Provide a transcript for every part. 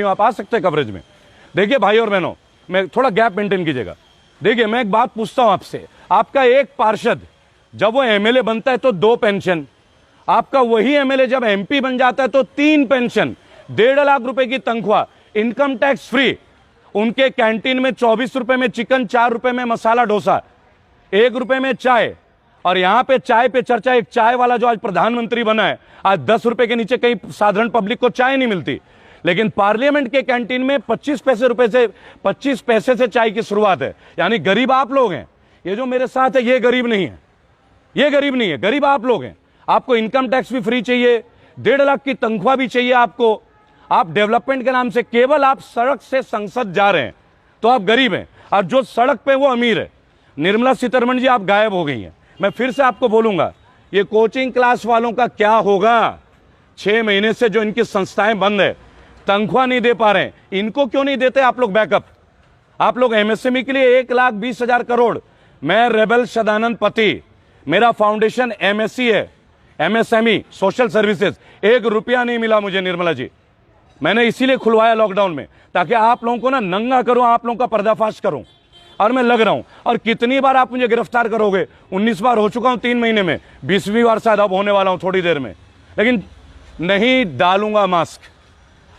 आप आ सकते हैं कवरेज में। देखिए भाई और बहनों, मैं थोड़ा गैप मेंटेन कीजिएगा। देखिए मैं एक बात पूछता हूं आपसे, आपका एक पार्षद जब वो एमएलए बनता है तो 2 पेंशन, आपका वही एमएलए जब एमपी बन जाता है तो 3 पेंशन, 1.5 लाख रुपए की तनख्वाह, इनकम टैक्स फ्री, उनके कैंटीन में 24 रुपए में चिकन, 4 रुपए में मसाला डोसा, 1 रुपए में चाय। और यहां पे चाय पे चर्चा, एक चाय वाला जो आज प्रधानमंत्री बना है, आज 10 रुपए के नीचे कहीं साधारण पब्लिक को चाय नहीं मिलती, लेकिन पार्लियामेंट के कैंटीन में 25 पैसे से चाय की शुरुआत है। यानी गरीब आप लोग हैं, ये जो मेरे साथ है ये गरीब नहीं है, ये गरीब नहीं है, गरीब आप लोग हैं। आपको इनकम टैक्स भी फ्री चाहिए, 1.5 लाख की तनख्वाह भी चाहिए आपको, आप डेवलपमेंट के नाम से केवल आप सड़क से संसद जा रहे हैं तो आप गरीब हैं, और जो सड़क पे वो अमीर है। निर्मला सीतारमण जी आप गायब हो गई हैं। मैं फिर से आपको बोलूंगा, ये कोचिंग क्लास वालों का क्या होगा? 6 महीने से जो इनकी संस्थाएं बंद है, तनख्वाह नहीं दे पा रहे हैं, इनको क्यों नहीं देते आप लोग बैकअप? आप लोग एमएसएमई के लिए 1,20,000 करोड़, मैं रेबल सदानंद पति, मेरा फाउंडेशन एमएससी है, एमएसएमई सोशल सर्विसेज, 1 रुपया नहीं मिला मुझे निर्मला जी। मैंने इसीलिए खुलवाया लॉकडाउन में, ताकि आप लोगों को ना नंगा करूं, आप लोगों का पर्दाफाश करूं, और मैं लग रहा हूं। और कितनी बार आप मुझे गिरफ्तार करोगे? 19 बार हो चुका हूं 3 महीने में, 20वीं बार शायद अब होने वाला हूं थोड़ी देर में, लेकिन नहीं डालूंगा मास्क।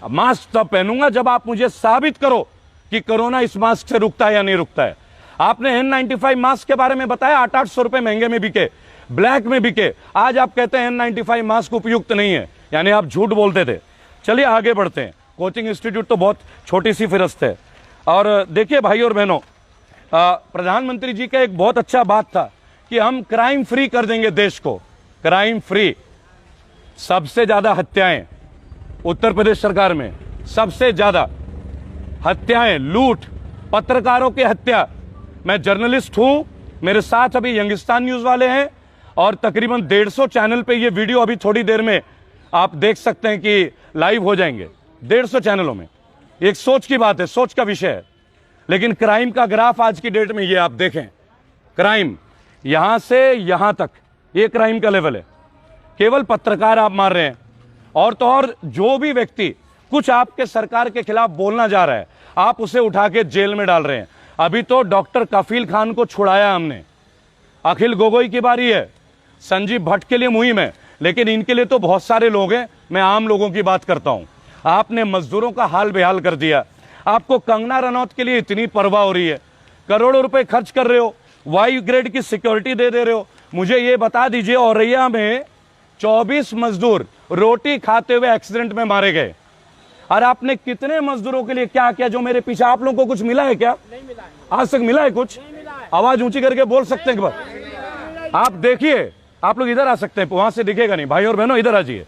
मास्क तब पहनूंगा जब आप मुझे साबित करो कि कोरोना इस मास्क से रुकता है या नहीं रुकता है। आपने N95 मास्क के बारे में बताया, 800 रुपए महंगे में बिके, ब्लैक में बिके, आज आप कहते हैं N95 मास्क उपयुक्त नहीं है, यानी आप झूठ बोलते थे। चलिए आगे बढ़ते हैं। कोचिंग इंस्टीट्यूट तो बहुत छोटी सी फिरस्त है। और देखिए भाई और बहनों, प्रधानमंत्री जी का एक बहुत अच्छा बात था कि हम क्राइम फ्री कर देंगे देश को, क्राइम फ्री। सबसे ज्यादा हत्याएं उत्तर प्रदेश सरकार में, सबसे ज्यादा हत्याएं, लूट, पत्रकारों की हत्या। मैं जर्नलिस्ट हूं, मेरे साथ अभी यंगिस्तान न्यूज वाले हैं, और तकरीबन 150 चैनल पे ये वीडियो अभी थोड़ी देर में आप देख सकते हैं कि लाइव हो जाएंगे 150 चैनलों में। एक सोच की बात है, सोच का विषय है। लेकिन क्राइम का ग्राफ आज की डेट में ये आप देखें, क्राइम यहां से यहां तक, ये क्राइम का लेवल है। केवल पत्रकार आप मार रहे हैं, और तो और जो भी व्यक्ति कुछ आपके सरकार के खिलाफ बोलना जा रहा है, आप उसे उठा के जेल में डाल रहे हैं। अभी तो डॉक्टर कफील खान को छुड़ाया हमने, अखिल गोगोई की बारी है, संजीव भट्ट के लिए मुहिम है, लेकिन इनके लिए तो बहुत सारे लोग हैं। मैं आम लोगों की बात करता हूं। आपने मजदूरों का हाल बेहाल कर दिया। आपको कंगना रनौत के लिए इतनी परवाह हो रही है, करोड़ों रुपए खर्च कर रहे हो, वायु ग्रेड की सिक्योरिटी दे रहे हो। मुझे ये बता दीजिए, औरैया में 24 मजदूर रोटी खाते हुए एक्सीडेंट में मारे गए, और आपने कितने मजदूरों के लिए क्या किया? जो मेरे पीछे, आप लोगों को कुछ मिला है क्या? नहीं मिला है। आज तक मिला है कुछ? आवाज ऊंची करके बोल सकते हैं? आप देखिए, आप लोग इधर आ सकते हैं, वहां से दिखेगा नहीं। भाई और बहनों इधर आ जाइए।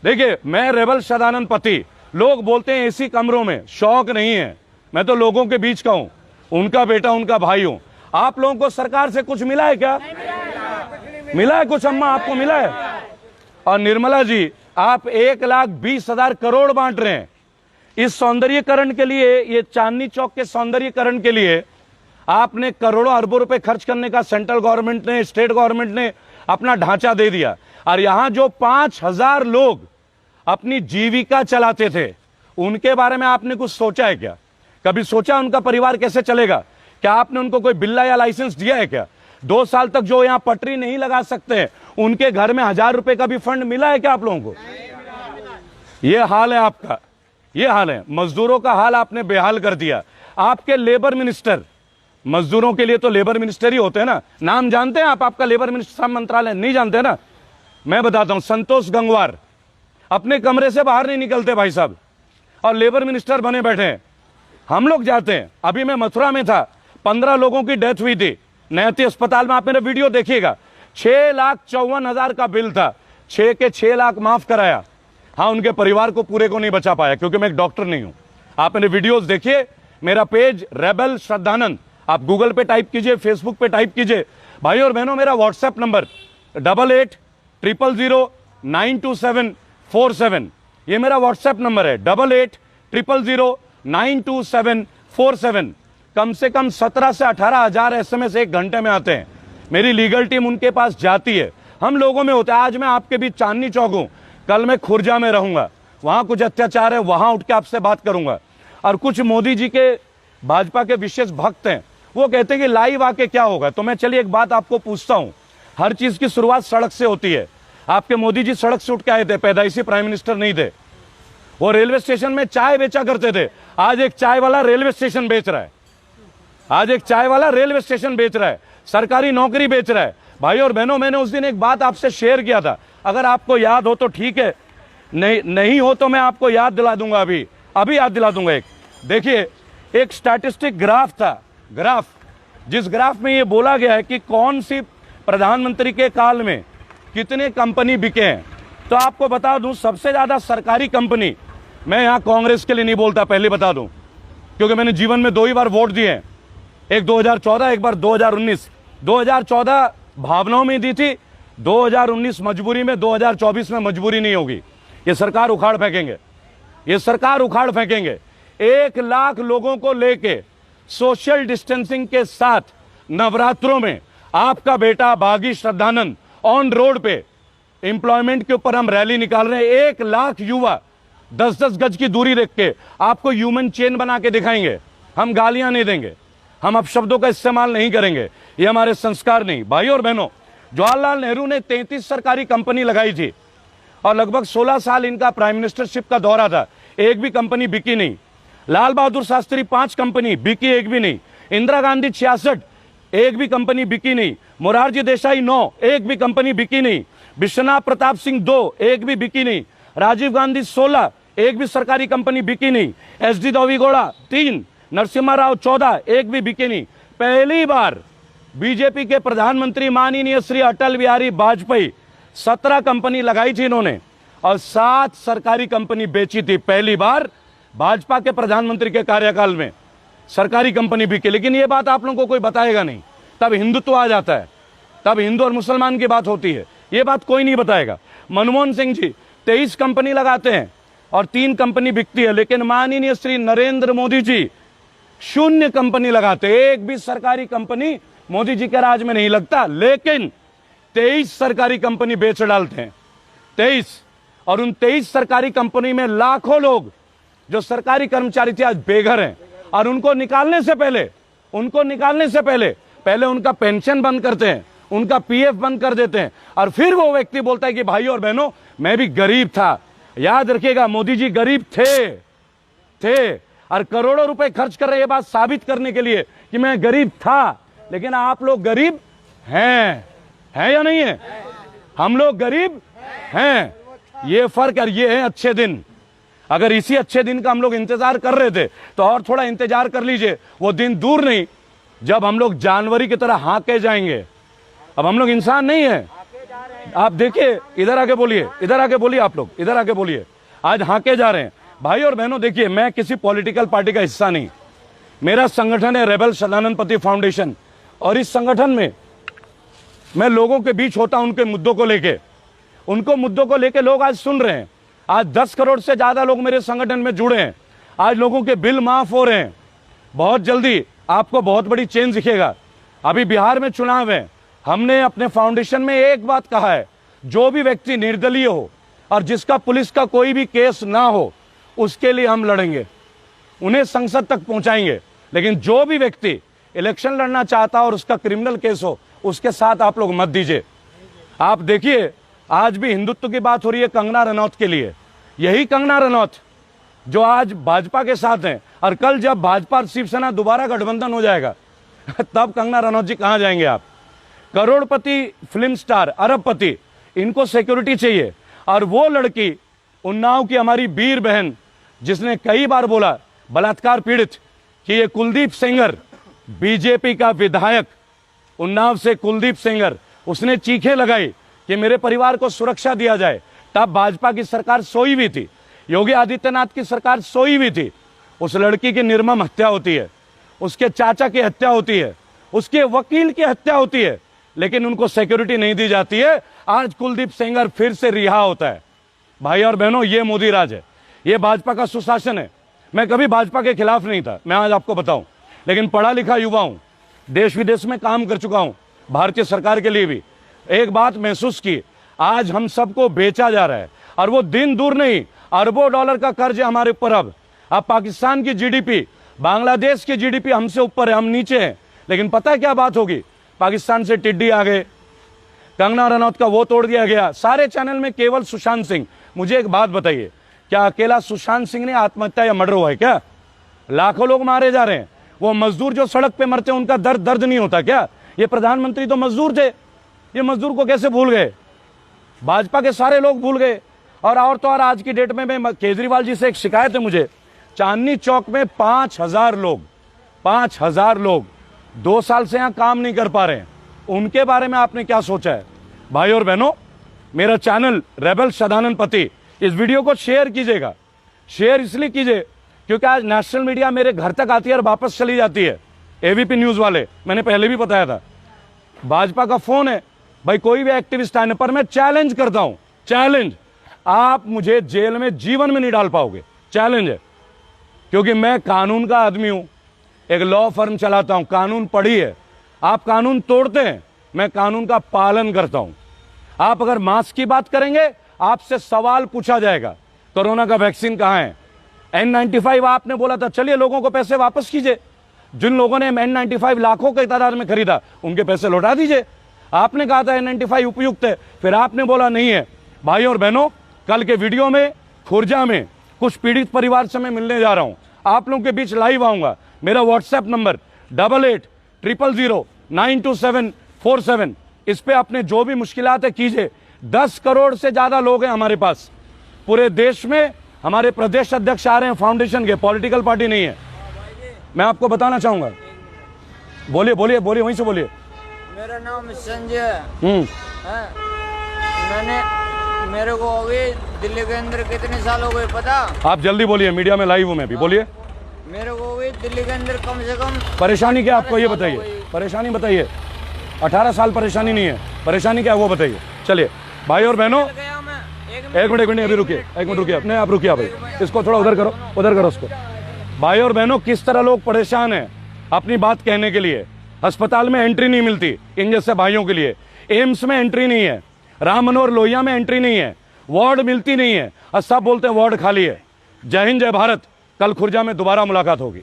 देखिए, मैं रेबल सदानंद पति। लोग बोलते हैं एसी कमरों में, शौक नहीं है, मैं तो लोगों के बीच का हूं, उनका बेटा, उनका भाई हूं। आप लोगों को सरकार से कुछ मिला है क्या? मिला है कुछ? अम्मा आपको मिला है? और निर्मला जी, आप 1,20,000 करोड़ बांट रहे हैं इस सौंदर्यीकरण के लिए। ये चांदनी चौक के सौंदर्यीकरण के लिए आपने करोड़ों अरबों रुपए खर्च करने का सेंट्रल गवर्नमेंट ने, स्टेट गवर्नमेंट ने अपना ढांचा दे दिया। और यहां जो 5,000 लोग अपनी जीविका चलाते थे, उनके बारे में आपने कुछ सोचा है क्या? कभी सोचा उनका परिवार कैसे चलेगा? क्या आपने उनको कोई बिल्ला या लाइसेंस दिया है क्या? 2 साल तक जो यहां पटरी नहीं लगा सकते, उनके घर में 1,000 रुपए का भी फंड मिला है क्या आप लोगों को? ये हाल है आपका, ये हाल है। मजदूरों का हाल आपने बेहाल कर दिया। आपके लेबर मिनिस्टर, मजदूरों के लिए तो लेबर मिनिस्टर ही होते हैं ना, नाम जानते हैं आप? आपका लेबर मिनिस्टर मंत्रालय नहीं जानते ना? मैं बताता हूं, संतोष गंगवार अपने कमरे से बाहर नहीं निकलते भाई साहब, और लेबर मिनिस्टर बने बैठे हैं। हम लोग जाते हैं। अभी मैं मथुरा में था, 15 लोगों की डेथ हुई थी नैती अस्पताल में। आप मेरा वीडियो देखिएगा, 6,54,000 का बिल था, 6 के 6 लाख माफ कराया। हाँ, उनके परिवार को पूरे को नहीं बचा पाया, क्योंकि मैं एक डॉक्टर नहीं हूं। आप मेरे वीडियोस देखिए, मेरा पेज रेबल श्रद्धानंद, आप गूगल पे टाइप कीजिए, फेसबुक पे टाइप कीजिए। भाई और बहनों, मेरा व्हाट्सएप नंबर 8800092747, ये मेरा व्हाट्सएप नंबर है, 8800092747। कम से कम 17 से 18,000 SMS 1 घंटे में आते हैं। मेरी लीगल टीम उनके पास जाती है, हम लोगों में होता है। आज मैं आपके बीच चांदनी चौक हूं, कल मैं खुर्जा में रहूंगा, वहां कुछ अत्याचार है, वहां उठ के आपसे बात करूंगा। और कुछ मोदी जी के भाजपा के विशेष भक्त हैं, वो कहते हैं कि लाइव आके क्या होगा। तो मैं चलिए एक बात आपको पूछता हूं, हर चीज की शुरुआत सड़क से होती है। आपके मोदी जी सड़क से उठ के आए थे, पैदाइशी प्राइम मिनिस्टर नहीं थे। वो रेलवे स्टेशन में चाय बेचा करते थे, आज एक चाय वाला रेलवे स्टेशन बेच रहा है। आज एक चाय वाला रेलवे स्टेशन बेच रहा है, सरकारी नौकरी बेच रहा है। भाई और बहनों, मैंने उस दिन एक बात आपसे शेयर किया था, अगर आपको याद हो तो ठीक है, नहीं हो तो मैं आपको याद दिला दूंगा, अभी याद दिला दूंगा। एक देखिए, एक स्टैटिस्टिक ग्राफ था, जिस ग्राफ में ये बोला गया है कि कौन सी प्रधानमंत्री के काल में कितने कंपनी बिके हैं। तो आपको बता दूं, सबसे ज्यादा सरकारी कंपनी, मैं यहां कांग्रेस के लिए नहीं बोलता, पहले बता दूं, क्योंकि मैंने जीवन में 2 ही बार वोट दिए हैं, एक 2014, एक बार 2019। 2014 भावनाओं में दी थी, 2019 मजबूरी में, 2024 में मजबूरी नहीं होगी। ये सरकार उखाड़ फेंकेंगे, ये सरकार उखाड़ फेंकेंगे। 1 लाख लोगों को लेके सोशल डिस्टेंसिंग के साथ नवरात्रों में आपका बेटा बागी श्रद्धानंद ऑन रोड पे एम्प्लॉयमेंट के ऊपर हम रैली निकाल रहे हैं। 1 लाख युवा 10-10 गज की दूरी रख के आपको ह्यूमन चेन बना के दिखाएंगे। हम गालियां नहीं देंगे, हम अपशब्दों का इस्तेमाल नहीं करेंगे, ये हमारे संस्कार नहीं। भाई और बहनों, जवाहरलाल नेहरू ने 33 सरकारी कंपनी लगाई थी और लगभग 16 साल इनका प्राइम मिनिस्टरशिप का दौरा था, एक भी कंपनी बिकी नहीं। लाल बहादुर शास्त्री 5 कंपनी बिकी, एक भी नहीं। इंदिरा गांधी 66, एक भी कंपनी बिकी नहीं। मोरारजी देसाई 9, एक भी कंपनी बिकी नहीं। विश्वनाथ प्रताप सिंह 2, एक भी बिकी नहीं। राजीव गांधी 16, एक भी सरकारी कंपनी बिकी नहीं। SD देवेगौड़ा 3, नरसिम्हा राव 14, एक भी बिकी नहीं। पहली बार बीजेपी के प्रधानमंत्री माननीय श्री अटल बिहारी वाजपेयी 17 कंपनी लगाई थी इन्होंने और 7 सरकारी कंपनी बेची थी। पहली बार भाजपा के प्रधानमंत्री के कार्यकाल में सरकारी कंपनी बिकी। लेकिन ये बात आप लोगों को कोई बताएगा नहीं, तब हिंदुत्व आ जाता है, तब हिंदू और मुसलमान की बात होती है, ये बात कोई नहीं बताएगा। मनमोहन सिंह जी 23 कंपनी लगाते हैं और 3 कंपनी बिकती है, लेकिन माननीय श्री नरेंद्र मोदी जी 0 कंपनी लगाते, एक भी सरकारी कंपनी मोदी जी के राज में नहीं लगता, लेकिन 23 सरकारी कंपनी बेच डालते हैं। 23, और उन 23 सरकारी कंपनी में लाखों लोग जो सरकारी कर्मचारी थे आज बेघर हैं। और उनको निकालने से पहले उनका पेंशन बंद करते हैं, उनका PF बंद कर देते हैं, और फिर वो व्यक्ति बोलता है कि भाई और बहनों, मैं भी गरीब था। याद रखिएगा, मोदी जी गरीब थे और करोड़ों रुपए खर्च कर रहे हैं ये बात साबित करने के लिए कि मैं गरीब था। लेकिन आप लोग गरीब हैं या नहीं है? हम लोग गरीब हैं, ये फर्क है। ये है अच्छे दिन। अगर इसी अच्छे दिन का हम लोग इंतजार कर रहे थे तो और थोड़ा इंतजार कर लीजिए, वो दिन दूर नहीं जब हम लोग जानवरी की तरह हाँके जाएंगे। अब हम लोग इंसान नहीं है। आप देखिए, इधर आके बोलिए, आप लोग इधर आके बोलिए, आज हाँके जा रहे हैं। भाई और बहनों, देखिए, मैं किसी पॉलिटिकल पार्टी का हिस्सा नहीं, मेरा संगठन है रेबल सदानंद फाउंडेशन, और इस संगठन में मैं लोगों के बीच होता हूं, उनके मुद्दों को लेके लोग आज सुन रहे हैं। आज 10 करोड़ से ज्यादा लोग मेरे संगठन में जुड़े हैं। आज लोगों के बिल माफ हो रहे हैं। बहुत जल्दी आपको बहुत बड़ी चेंज दिखेगा। अभी बिहार में चुनाव है, हमने अपने फाउंडेशन में एक बात कहा है, जो भी व्यक्ति निर्दलीय हो और जिसका पुलिस का कोई भी केस ना हो, उसके लिए हम लड़ेंगे, उन्हें संसद तक पहुंचाएंगे। लेकिन जो भी व्यक्ति इलेक्शन लड़ना चाहता और उसका क्रिमिनल केस हो, उसके साथ आप लोग मत दीजिए। आप देखिए, आज भी हिंदुत्व की बात हो रही है कंगना रनौत के लिए। यही कंगना रनौत जो आज भाजपा के साथ हैं, और कल जब भाजपा और शिवसेना दोबारा गठबंधन हो जाएगा तब कंगना रनौत जी कहां जाएंगे आप? करोड़पति फिल्म स्टार, अरबपति, इनको सिक्योरिटी चाहिए। और वो लड़की उन्नाव की हमारी वीर बहन, जिसने कई बार बोला बलात्कार पीड़ित कि ये कुलदीप सेंगर, बीजेपी का विधायक उन्नाव से कुलदीप सेंगर, उसने चीखें लगाई कि मेरे परिवार को सुरक्षा दिया जाए। तब भाजपा की सरकार सोई हुई थी, योगी आदित्यनाथ की सरकार सोई हुई थी। उस लड़की की निर्मम हत्या होती है, उसके चाचा की हत्या होती है, उसके वकील की हत्या होती है, लेकिन उनको सिक्योरिटी नहीं दी जाती है। आज कुलदीप सेंगर फिर से रिहा होता है। भाई और बहनों, ये मोदी राज है, ये भाजपा का सुशासन है। मैं कभी भाजपा के खिलाफ नहीं था, मैं आज आपको बताऊं, लेकिन पढ़ा लिखा युवा हूं, देश विदेश में काम कर चुका हूं, भारतीय सरकार के लिए भी। एक बात महसूस की, आज हम सबको बेचा जा रहा है, और वो दिन दूर नहीं, अरबों डॉलर का कर्ज है हमारे ऊपर। अब पाकिस्तान की जीडीपी, बांग्लादेश की जीडीपी हमसे ऊपर है, हम नीचे हैं। लेकिन पता है क्या बात होगी, पाकिस्तान से टिड्डी आ गए, कंगना रनौत का वो तोड़ दिया गया, सारे चैनल में केवल सुशांत सिंह। मुझे एक बात बताइए, क्या अकेला सुशांत सिंह ने आत्महत्या या मर्डर हुआ है क्या? लाखों लोग मारे जा रहे हैं। वो मजदूर जो सड़क पे मरते हैं उनका दर्द नहीं होता क्या? ये प्रधानमंत्री तो मजदूर थे, ये मजदूर को कैसे भूल गए? भाजपा के सारे लोग भूल गए। और तो और आज की डेट में मैं केजरीवाल जी से एक शिकायत है मुझे, चांदनी चौक में 5,000 लोग 2 साल से यहां काम नहीं कर पा रहे हैं। उनके बारे में आपने क्या सोचा है? भाई और बहनों, मेरा चैनल रेबल सदानंद पति, इस वीडियो को शेयर कीजिएगा। शेयर इसलिए कीजिए क्योंकि आज नेशनल मीडिया मेरे घर तक आती है और वापस चली जाती है। एबीपी न्यूज वाले, मैंने पहले भी बताया था, भाजपा का फोन है, भाई कोई भी एक्टिविस्ट आने पर मैं चैलेंज करता हूं, चैलेंज, आप मुझे जेल में जीवन में नहीं डाल पाओगे, चैलेंज है। क्योंकि मैं कानून का आदमी हूं, एक लॉ फर्म चलाता हूं, कानून पढ़ी है। आप कानून तोड़ते हैं, मैं कानून का पालन करता हूं। आप अगर मास्क की बात करेंगे, आपसे सवाल पूछा जाएगा, कोरोना का वैक्सीन कहां है? N95 आपने बोला था, चलिए लोगों को पैसे वापस कीजिए। जिन लोगों ने N95 लाखों की तादाद में खरीदा, उनके पैसे लौटा दीजिए। आपने कहा था N95 उपयुक्त है, फिर आपने बोला नहीं है। भाई और बहनों, कल के वीडियो में खुर्जा में कुछ पीड़ित परिवार से मैं मिलने जा रहा हूं, आप लोगों के बीच लाइव आऊंगा। मेरा व्हाट्सएप नंबर 8800092747, इस पे अपने जो भी मुश्किलात है कीजिए। 10 करोड़ से ज्यादा लोग हैं हमारे पास पूरे देश में। हमारे प्रदेश अध्यक्ष आ रहे हैं फाउंडेशन के, पॉलिटिकल पार्टी नहीं है। मैं आपको बताना चाहूंगा, बोलिए बोलिए बोलिए, वहीं से बोलिए। मेरा नाम संजय है। मेरे को अभी दिल्ली के अंदर कितने साल हो गए पता? आप जल्दी बोलिए, मीडिया में लाइव हूं मैं भी, बोलिए। मेरे को अभी दिल्ली के अंदर कम से कम परेशानी क्या आपको, ये बताइए, परेशानी बताइए। 18 साल परेशानी नहीं है, परेशानी क्या है वो बताइए। चलिए भाई और बहनों, एक मिनट अभी रुकिए, एक मिनट रुकिए, अपने आप रुकिए भाई, इसको थोड़ा उधर करो उसको। भाई और बहनों, किस तरह लोग परेशान हैं अपनी बात कहने के लिए। अस्पताल में एंट्री नहीं मिलती इन जैसे भाइयों के लिए, एम्स में एंट्री नहीं है, राम मनोहर लोहिया में एंट्री नहीं है, वार्ड मिलती नहीं है, और सब बोलते हैं वार्ड खाली है। जय हिंद, जय भारत। कल खुर्जा में दोबारा मुलाकात होगी।